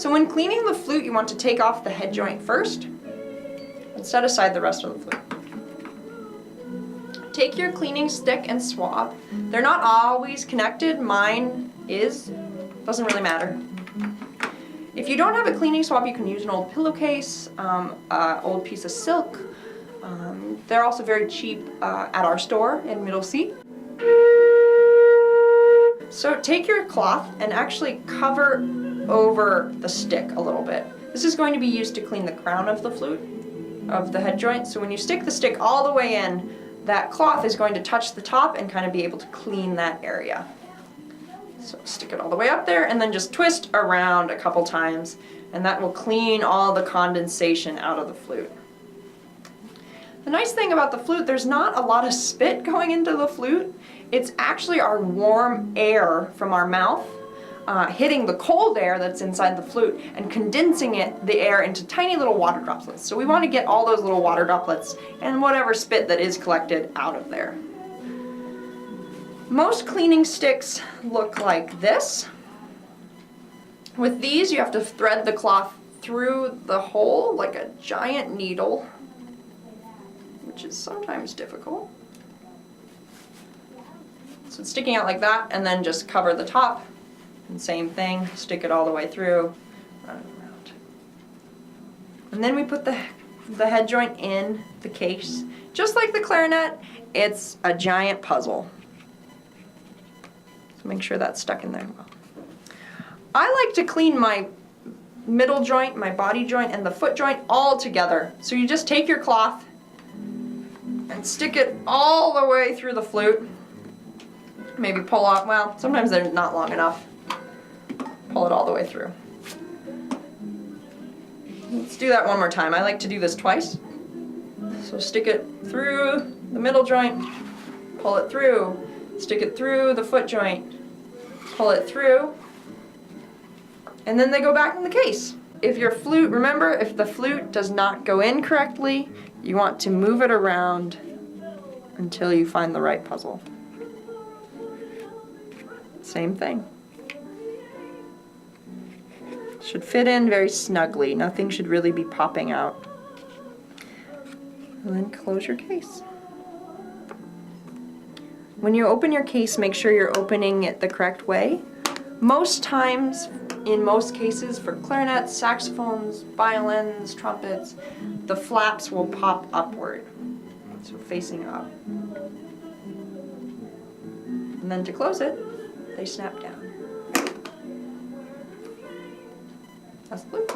So when cleaning the flute, you want to take off the head joint first and set aside the rest of the flute. Take your cleaning stick and swab. They're not always connected. Mine is. Doesn't really matter. If you don't have a cleaning swab, you can use an old pillowcase, an old piece of silk. They're also very cheap at our store in Middle Sea. So take your cloth and actually cover over the stick a little bit. This is going to be used to clean the crown of the flute, of the head joint. So when you stick the stick all the way in, that cloth is going to touch the top and kind of be able to clean that area. So stick it all the way up there and then just twist around a couple times, and that will clean all the condensation out of the flute. The nice thing about the flute, there's not a lot of spit going into the flute. It's actually our warm air from our mouth hitting the cold air that's inside the flute and condensing the air into tiny little water droplets. So we want to get all those little water droplets and whatever spit that is collected out of there. Most cleaning sticks look like this. With these, you have to thread the cloth through the hole like a giant needle, which is sometimes difficult. So it's sticking out like that, and then just cover the top. And same thing, stick it all the way through, run it around. And then we put the head joint in the case. Just like the clarinet, it's a giant puzzle. So make sure that's stuck in there well. I like to clean my middle joint, my body joint, and the foot joint all together. So you just take your cloth and stick it all the way through the flute. Maybe pull off, well, sometimes they're not long enough. Pull it all the way through. Let's do that one more time. I like to do this twice. So stick it through the middle joint, pull it through, stick it through the foot joint, pull it through, and then they go back in the case. If your flute, remember, if the flute does not go in correctly, you want to move it around until you find the right puzzle. Same thing. Should fit in very snugly. Nothing should really be popping out. And then close your case. When you open your case, make sure you're opening it the correct way. Most times, in most cases, for clarinets, saxophones, violins, trumpets, the flaps will pop upward, so facing up. And then to close it, they snap down. That's the flute.